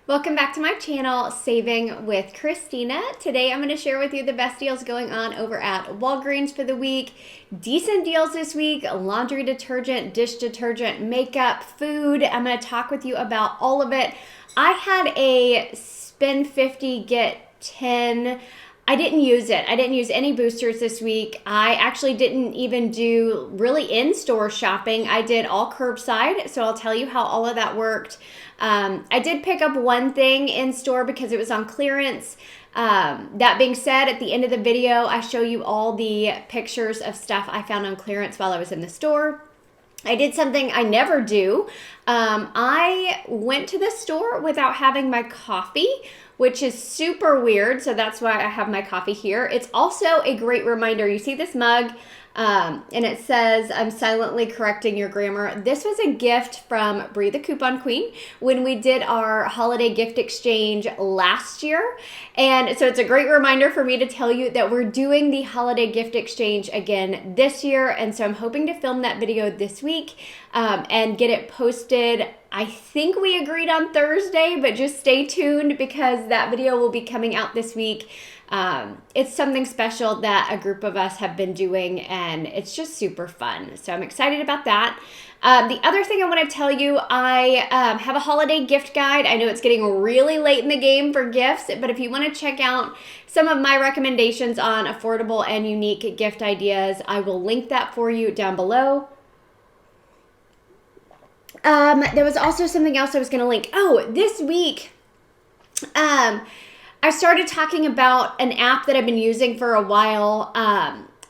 Welcome back to my channel, Saving with Christina. Today I'm going to share with you the best deals going on over at Walgreens for the week. Decent deals this week: laundry detergent, dish detergent, makeup, food. I'm going to talk with you about all of it. I had a spend 50, get 10. I didn't use it. I didn't use any boosters this week. I actually didn't even do really in-store shopping. I did all curbside, so I'll tell you how all of that worked. I did pick up one thing in store because it was on clearance. That being said, at the end of the video, I show you all the pictures of stuff I found on clearance while I was in the store. I did something I never do. I went to the store without having my coffee, which is super weird. So that's why I have my coffee here. It's also a great reminder. You see this mug, and it says, "I'm silently correcting your grammar." This was a gift from Bree the Coupon Queen when we did our holiday gift exchange last year. And so it's a great reminder for me to tell you that we're doing the holiday gift exchange again this year. And so I'm hoping to film that video this week and get it posted. I think we agreed on Thursday, but just stay tuned because that video will be coming out this week. It's something special that a group of us have been doing, and it's just super fun. So I'm excited about that. The other thing I want to tell you, I have a holiday gift guide. I know it's getting really late in the game for gifts, but if you want to check out some of my recommendations on affordable and unique gift ideas, I will link that for you down below. There was also something else I was going to link. Oh, this week, I started talking about an app that I've been using for a while.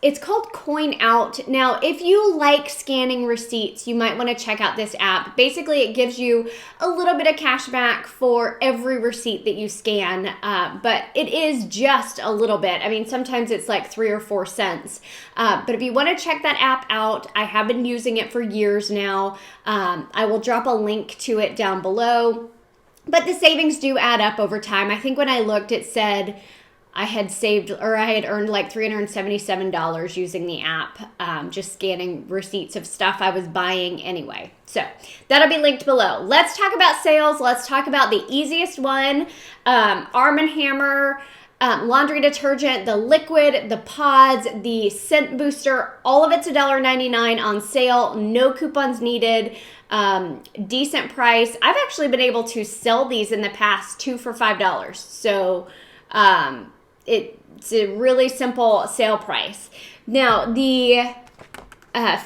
It's called Coin Out. Now, if you like scanning receipts, you might want to check out this app. Basically, it gives you a little bit of cash back for every receipt that you scan, but it is just a little bit. I mean, sometimes it's like 3 or 4 cents. But if you want to check that app out, I have been using it for years now. I will drop a link to it down below. But the savings do add up over time. I think when I looked, it said I had saved, or I had earned like $377 using the app, just scanning receipts of stuff I was buying anyway. So that'll be linked below. Let's talk about sales. Let's talk about the easiest one, Arm & Hammer, laundry detergent, the liquid, the pods, the scent booster, all of it's $1.99 on sale. No coupons needed. Decent price. I've actually been able to sell these in the past 2 for $5. So it's a really simple sale price. Now the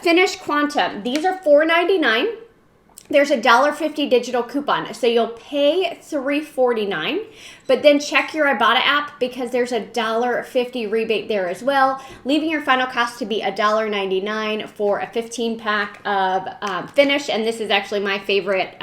Finish Quantum, these are $4.99. There's a $1.50 digital coupon, so you'll pay $3.49, but then check your Ibotta app because there's a $1.50 rebate there as well, leaving your final cost to be $1.99 for a 15-pack of Finish, and this is actually my favorite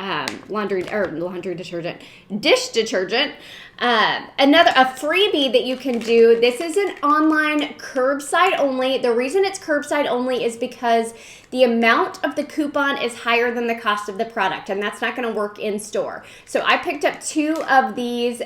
dish detergent. A freebie that you can do. This is an online curbside only. The reason it's curbside only is because the amount of the coupon is higher than the cost of the product, and that's not going to work in store. So I picked up 2 of these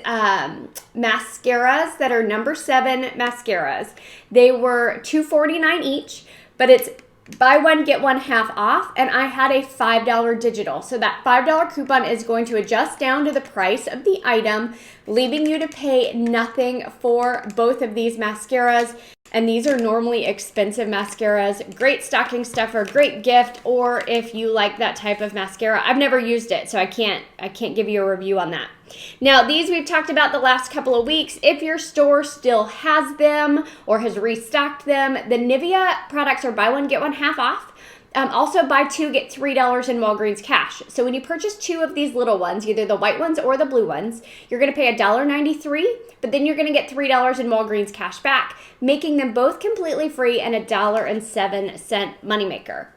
mascaras that are number 7 mascaras. They were $2.49 each, but it's buy one, get one half off, and I had a $5 digital. So that $5 coupon is going to adjust down to the price of the item, leaving you to pay nothing for both of these mascaras. And these are normally expensive mascaras. Great stocking stuffer, great gift, or if you like that type of mascara. I've never used it, so I can't give you a review on that. Now, these we've talked about the last couple of weeks. If your store still has them or has restocked them, the Nivea products are buy one, get one half off. Also, buy 2, get $3 in Walgreens cash. So when you purchase 2 of these little ones, either the white ones or the blue ones, you're going to pay $1.93, but then you're going to get $3 in Walgreens cash back, making them both completely free and a $1.07 moneymaker.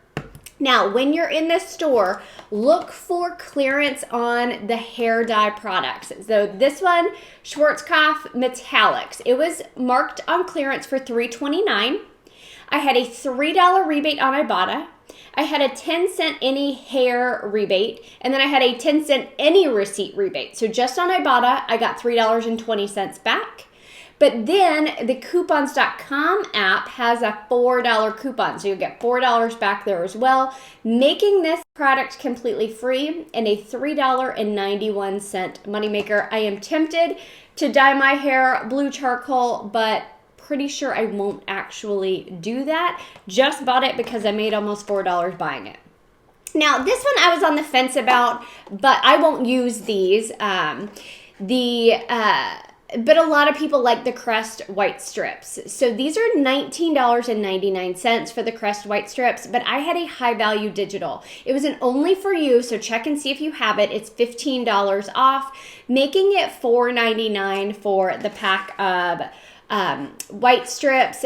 Now, when you're in the store, look for clearance on the hair dye products. So this one, Schwarzkopf Metallics, it was marked on clearance for $3.29. I had a $3 rebate on Ibotta. I had a 10-cent any hair rebate, and then I had a 10-cent any receipt rebate. So just on Ibotta, I got $3.20 back. But then the coupons.com app has a $4 coupon, so you'll get $4 back there as well, making this product completely free and a $3.91 moneymaker. I am tempted to dye my hair blue charcoal, but pretty sure I won't actually do that. Just bought it because I made almost $4 buying it. Now, this one I was on the fence about, but I won't use these. But a lot of people like the Crest white strips. So these are $19.99 for the Crest white strips, but I had a high value digital. It was an only for you, so check and see if you have it. It's $15 off, making it $4.99 for the pack of white strips.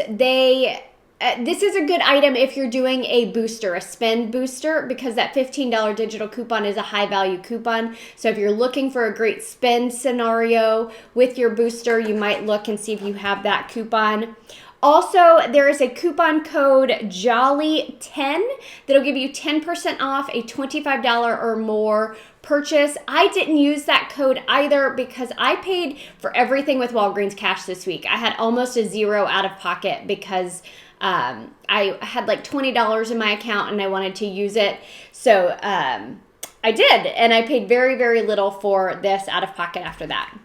This is a good item if you're doing a booster, a spend booster, because that $15 digital coupon is a high value coupon. So if you're looking for a great spend scenario with your booster, you might look and see if you have that coupon. Also, there is a coupon code JOLLY10 that'll give you 10% off a $25 or more purchase. I didn't use that code either because I paid for everything with Walgreens Cash this week. I had almost a zero out of pocket because I had like $20 in my account and I wanted to use it. So I did, and I paid very, very little for this out of pocket after that.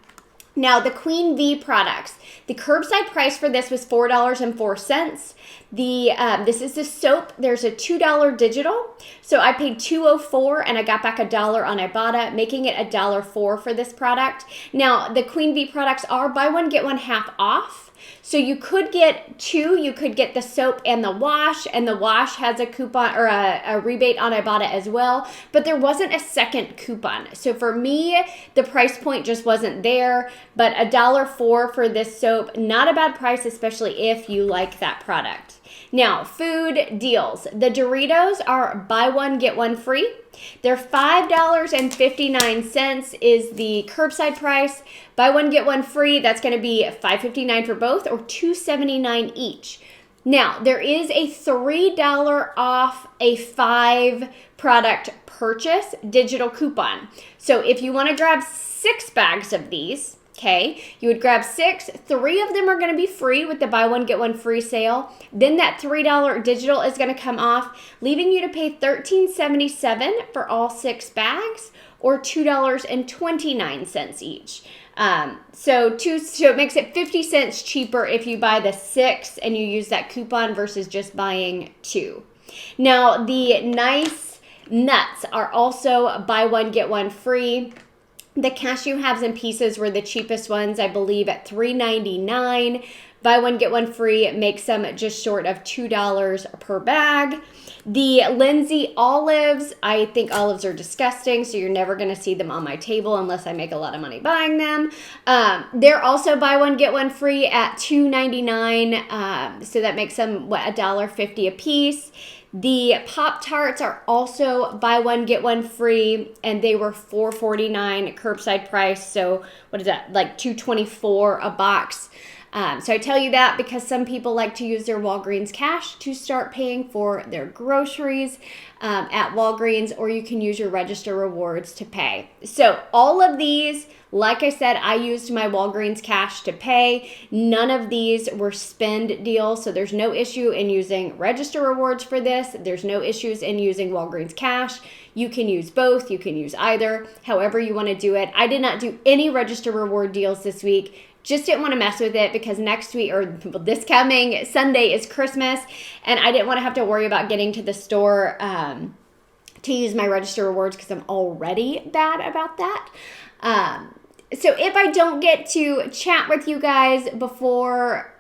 Now, the Queen V products. The curbside price for this was $4.04. This is the soap. There's a $2 digital. So I paid $2.04 and I got back $1 on Ibotta, making it $1.04 for this product. Now, the Queen V products are buy one, get one half off. So you could get two. You could get the soap and the wash has a coupon or a rebate on Ibotta as well, but there wasn't a second coupon. So for me, the price point just wasn't there, but $1.04 for this soap, not a bad price, especially if you like that product. Now, food deals. The Doritos are buy one, get one free. They're $5.59 is the curbside price. Buy one, get one free. That's going to be $5.59 for both or $2.79 each. Now, there is a $3 off a 5 product purchase digital coupon. So if you want to grab 6 bags of these, okay, you would grab 6. 3 of them are going to be free with the buy one, get one free sale. Then that $3 digital is going to come off, leaving you to pay $13.77 for all 6 bags or $2.29 each. So it makes it 50 cents cheaper if you buy the 6 and you use that coupon versus just buying 2. Now, the nice nuts are also buy one, get one free. The cashew halves and pieces were the cheapest ones, I believe, at $3.99. Buy one, get one free makes them just short of $2 per bag. The Lindsay olives, I think olives are disgusting, so you're never going to see them on my table unless I make a lot of money buying them. They're also buy one, get one free at $2.99, so that makes them, $1.50 a piece. The Pop-Tarts are also buy one, get one free, and they were $4.49 curbside price, so what is that, like $2.24 a box. So I tell you that because some people like to use their Walgreens cash to start paying for their groceries at Walgreens, or you can use your Register Rewards to pay. So all of these, like I said, I used my Walgreens cash to pay. None of these were spend deals, so there's no issue in using Register Rewards for this. There's no issues in using Walgreens cash. You can use both. You can use either, however you want to do it. I did not do any Register Reward deals this week. Just didn't want to mess with it because next week, or this coming Sunday, is Christmas, and I didn't want to have to worry about getting to the store to use my Register Rewards because I'm already bad about that. So if I don't get to chat with you guys before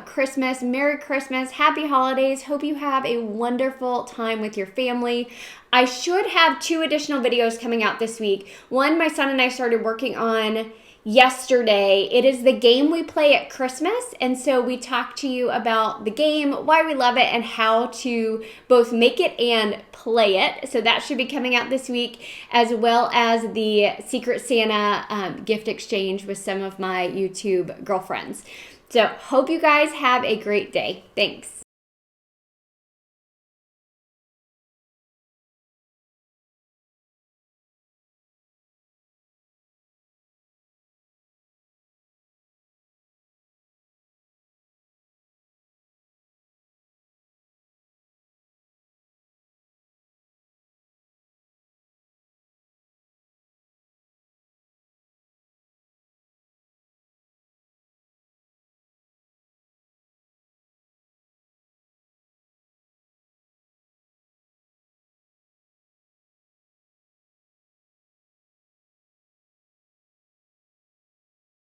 Christmas, Merry Christmas, Happy Holidays. Hope you have a wonderful time with your family. I should have 2 additional videos coming out this week. One, my son and I started working on yesterday. It is the game we play at Christmas, and so we talk to you about the game, why we love it, and how to both make it and play it. So that should be coming out this week, as well as the Secret Santa gift exchange with some of my YouTube girlfriends. So hope you guys have a great day. Thanks.